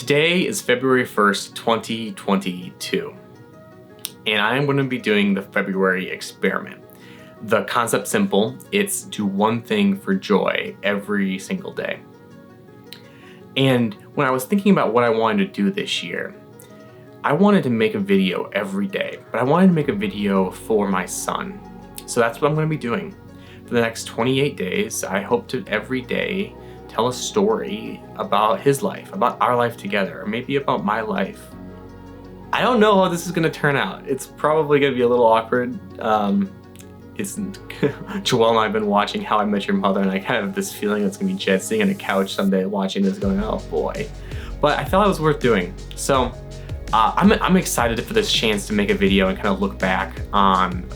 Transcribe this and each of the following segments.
Today is February 1st, 2022, and I am going to be doing the February experiment. The concept's simple. It's do one thing for joy every single day. And when I was thinking about what I wanted to do this year, I wanted to make a video every day, but I wanted to make a video for my son. So that's what I'm going to be doing. For the next 28 days, I hope to every day tell a story about his life, about our life together, or maybe about my life. I don't know how this is going to turn out. It's probably going to be a little awkward. Joelle and I have been watching How I Met Your Mother, and I kind of have this feeling it's going to be Jed sitting on a couch someday watching this going, oh boy. But I felt it was worth doing. So I'm excited for this chance to make a video and kind of look back on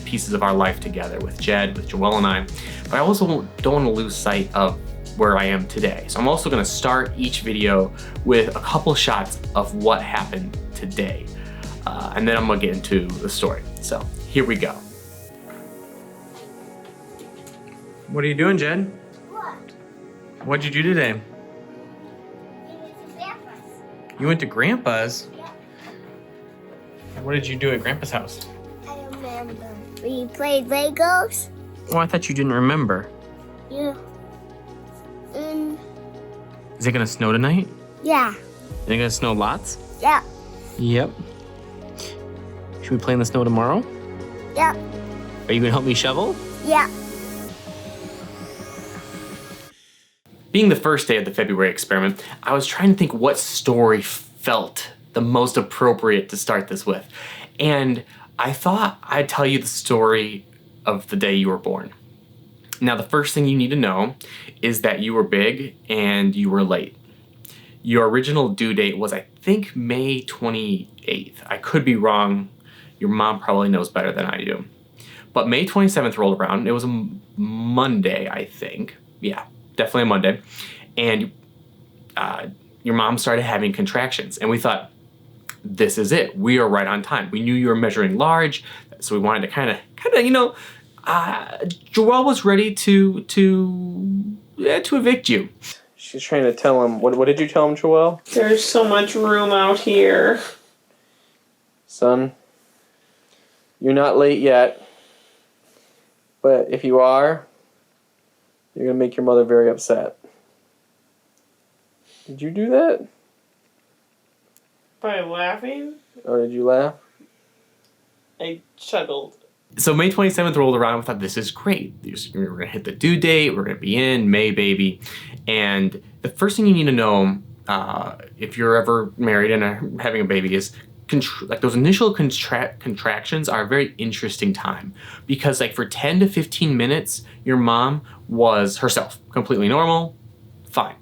pieces of our life together with Jed, with Joelle and I. But I also don't want to lose sight of where I am today. So I'm also going to start each video with a couple shots of what happened today. And then I'm going to get into the story. So here we go. What are you doing, Jed? What? What'd you do today? We went to Grandpa's. You went to Grandpa's? Yeah, What did you do at Grandpa's house? I remember. We played Legos. Oh, I thought you didn't remember. Yeah. Is it gonna snow tonight? Yeah. Is it gonna snow lots? Yeah. Yep. Should we play in the snow tomorrow? Yeah. Are you gonna help me shovel? Yeah. Being the first day of the February experiment, I was trying to think what story felt the most appropriate to start this with. And I thought I'd tell you the story of the day you were born. Now, the first thing you need to know is that you were big and you were late. Your original due date was, I think, May 28th. I could be wrong. Your mom probably knows better than I do. But May 27th rolled around. It was a Monday, I think. Yeah, definitely a Monday. And your mom started having contractions. And we thought, this is it. We are right on time. We knew you were measuring large, so we wanted to kind of, Joelle was ready to evict you. She's trying to tell him, what did you tell him, Joelle? There's so much room out here. Son, you're not late yet, but if you are, you're going to make your mother very upset. Did you do that? By laughing, Or did you laugh? I chuckled. So May 27th rolled around and we thought, this is great. We're going to hit the due date. We're going to be in May, baby. And the first thing you need to know, if you're ever married and having a baby, is like those initial contractions are a very interesting time. Because like for 10 to 15 minutes, your mom was herself, completely normal, fine.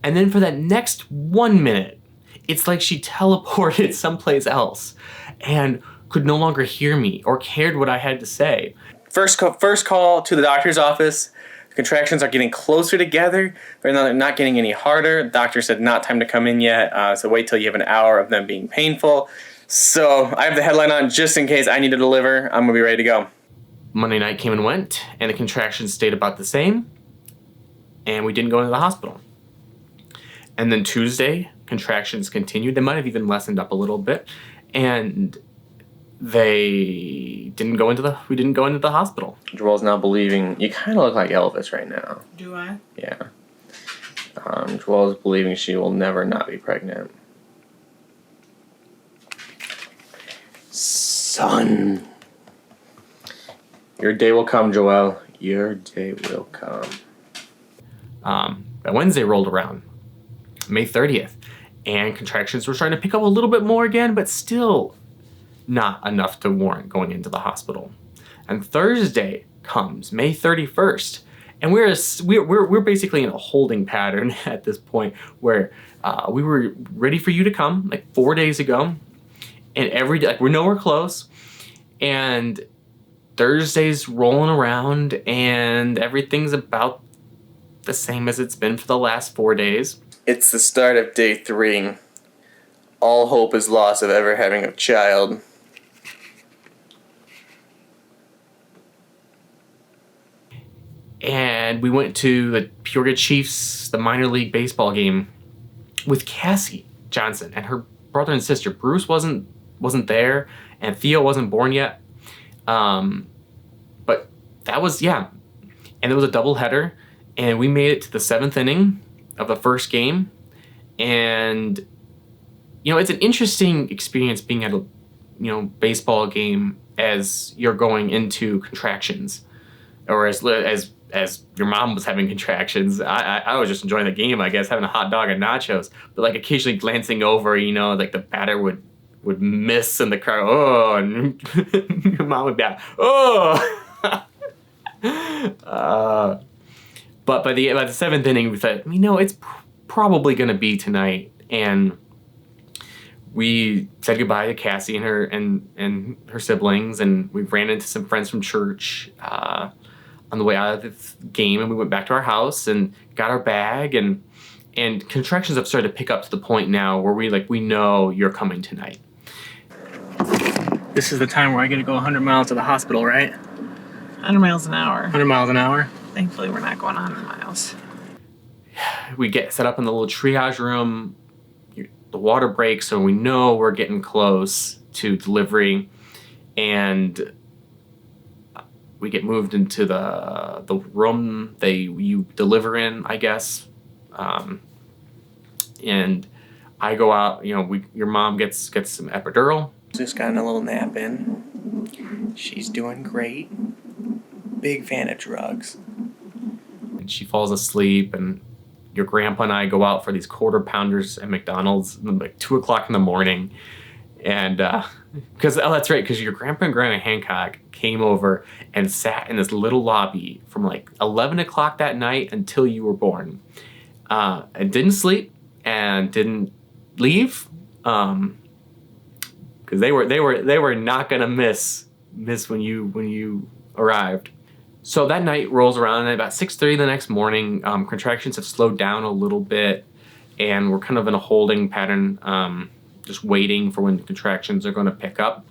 And then for that next 1 minute, it's like she teleported someplace else and could no longer hear me or cared what I had to say. First call to the doctor's office. The contractions are getting closer together. They're not getting any harder. The doctor said not time to come in yet, so wait till you have an hour of them being painful. So I have the headline on just in case I need to deliver. I'm gonna be ready to go. Monday night came and went, and the contractions stayed about the same, and we didn't go into the hospital. And then Tuesday, contractions continued. They might have even lessened up a little bit, and we didn't go into the hospital. Joelle's now believing, you kind of look like Elvis right now. Do I? Yeah. Joelle's believing she will never not be pregnant. Son. Your day will come, Joelle. Your day will come. That Wednesday rolled around, May 30th, and contractions were starting to pick up a little bit more again, but still not enough to warrant going into the hospital. And Thursday comes, May 31st, and we're basically in a holding pattern at this point where we were ready for you to come like 4 days ago, and every day, like, we're nowhere close, and Thursday's rolling around and everything's about the same as it's been for the last 4 days. It's the start of day 3. All hope is lost of ever having a child. And we went to the Peoria Chiefs, the minor league baseball game with Cassie, Johnson, and her brother and sister. Bruce wasn't there, and Theo wasn't born yet. But that was, yeah. And it was a doubleheader, and we made it to the 7th inning of the first game. And, it's an interesting experience being at a, baseball game as you're going into contractions, or as your mom was having contractions. I was just enjoying the game, I guess, having a hot dog and nachos, but like occasionally glancing over, like the batter would miss in the crowd. Oh, and your mom would be like, oh. But by the 7th inning, we thought, it's probably going to be tonight. And we said goodbye to Cassie and her siblings, and we ran into some friends from church on the way out of the game, and we went back to our house and got our bag, and contractions have started to pick up to the point now where we know you're coming tonight. This is the time where I get to go 100 miles to the hospital, right? 100 miles an hour. 100 miles an hour? Thankfully, we're not going 100 miles. We get set up in the little triage room. The water breaks, so we know we're getting close to delivery, and we get moved into the room you deliver in, I guess. And I go out. Your mom gets some epidural. Just gotten a little nap in. She's doing great. Big fan of drugs. And she falls asleep, and your grandpa and I go out for these quarter pounders at McDonald's like 2:00 in the morning. And because that's right, because your grandpa and Grandma Hancock came over and sat in this little lobby from like 11 o'clock that night until you were born, and didn't sleep and didn't leave, because they were not gonna miss when you arrived. So that night rolls around, and about 6:30 the next morning, contractions have slowed down a little bit, and we're kind of in a holding pattern, just waiting for when the contractions are going to pick up.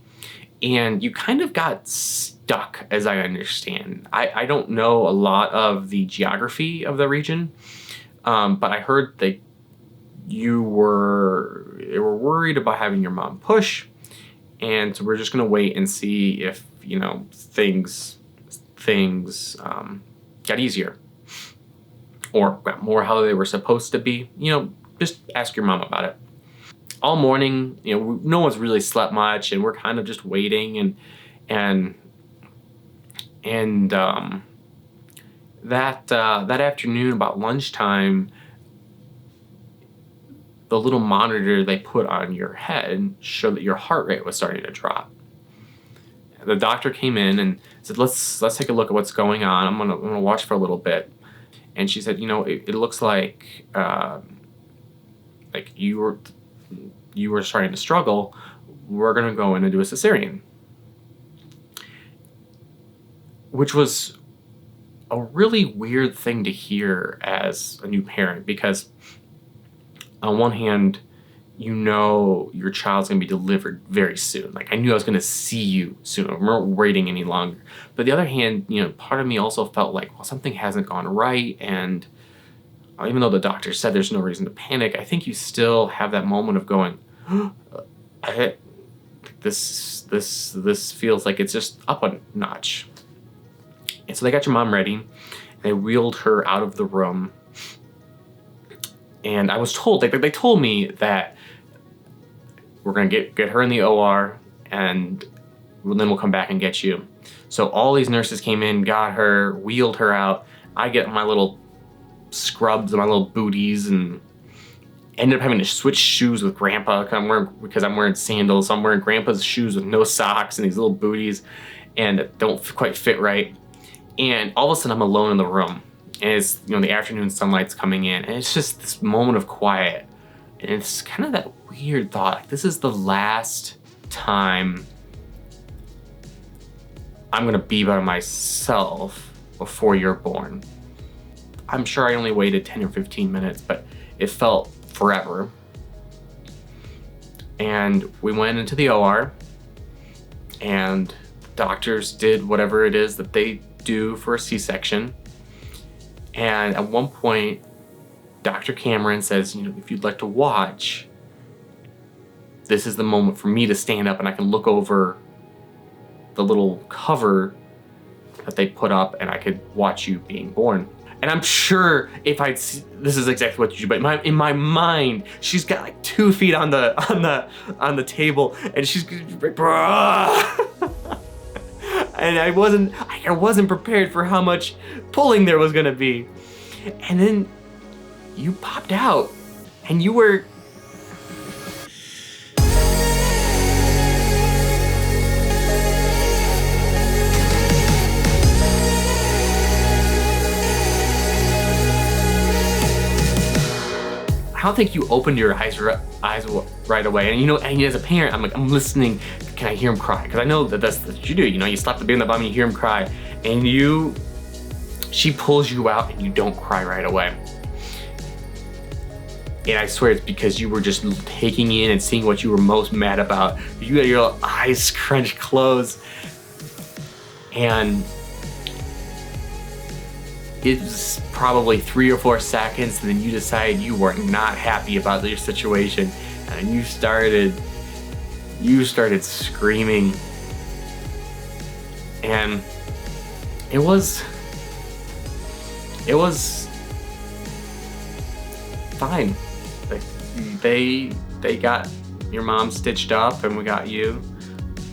And you kind of got stuck, as I understand. I don't know a lot of the geography of the region, but I heard that you were worried about having your mom push, and so we're just going to wait and see if things got easier or got more how they were supposed to be. Just ask your mom about it. All morning, no one's really slept much, and we're kind of just waiting, and that afternoon about lunchtime, the little monitor they put on your head showed that your heart rate was starting to drop. The doctor came in and said, let's take a look at what's going on. I'm gonna watch for a little bit. And she said, it looks like you were starting to struggle. We're gonna go in and do a cesarean. Which was a really weird thing to hear as a new parent, because on one hand, your child's gonna be delivered very soon. Like, I knew I was gonna see you soon. We weren't waiting any longer. But the other hand, part of me also felt like, well, something hasn't gone right, and even though the doctor said there's no reason to panic, I think you still have that moment of going, this feels like it's just up a notch. And so they got your mom ready, and they wheeled her out of the room. And I was told, they told me that we're gonna get her in the OR, and then we'll come back and get you. So all these nurses came in, got her, wheeled her out. I get my little scrubs and my little booties, and ended up having to switch shoes with Grandpa because I'm wearing sandals. So I'm wearing Grandpa's shoes with no socks and these little booties, and don't quite fit right. And all of a sudden, I'm alone in the room. And it's, the afternoon sunlight's coming in, and it's just this moment of quiet. And it's kind of that weird thought, like, this is the last time I'm gonna be by myself before you're born. I'm sure I only waited 10 or 15 minutes, but it felt forever. And we went into the OR, and doctors did whatever it is that they do for a C-section. And at one point, Dr. Cameron says, if you'd like to watch, this is the moment for me to stand up and I can look over the little cover that they put up and I could watch you being born. And I'm sure if I'd see, this is exactly what you do, but in my mind, she's got like 2 feet on the table, and she's and I wasn't prepared for how much pulling there was gonna be. And then you popped out, and you were. I don't think you opened your eyes right away. And you know, and as a parent, I'm listening. Can I hear him cry? Because I know that's what you do. You know, you slap the baby in the bum and you hear him cry, and she pulls you out and you don't cry right away. And I swear it's because you were just taking in and seeing what you were most mad about. You had your eyes scrunched closed, and it was probably 3 or 4 seconds, and then you decided you were not happy about your situation, and you started screaming, and it was fine. Like, they got your mom stitched up, and we got you.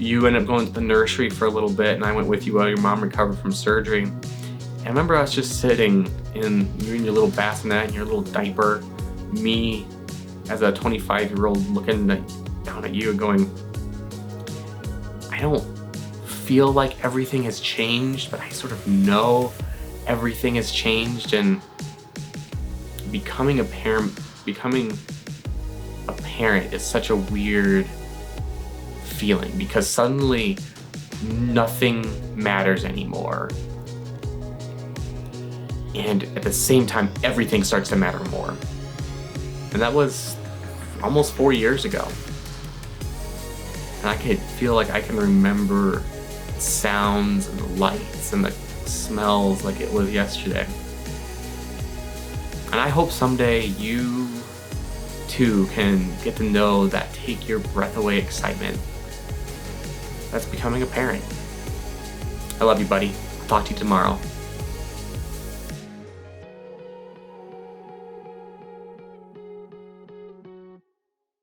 You ended up going to the nursery for a little bit, and I went with you while your mom recovered from surgery. I remember us just sitting you in your little bassinet and your little diaper, me as a 25-year-old looking down at you and going, I don't feel like everything has changed, but I sort of know everything has changed. And becoming a parent is such a weird feeling, because suddenly nothing matters anymore. And at the same time, everything starts to matter more. And that was almost 4 years ago. And I could feel like I can remember the sounds and the lights and the smells like it was yesterday. And I hope someday you too can get to know that take your breath away excitement that's becoming a parent. I love you, buddy. I'll talk to you tomorrow.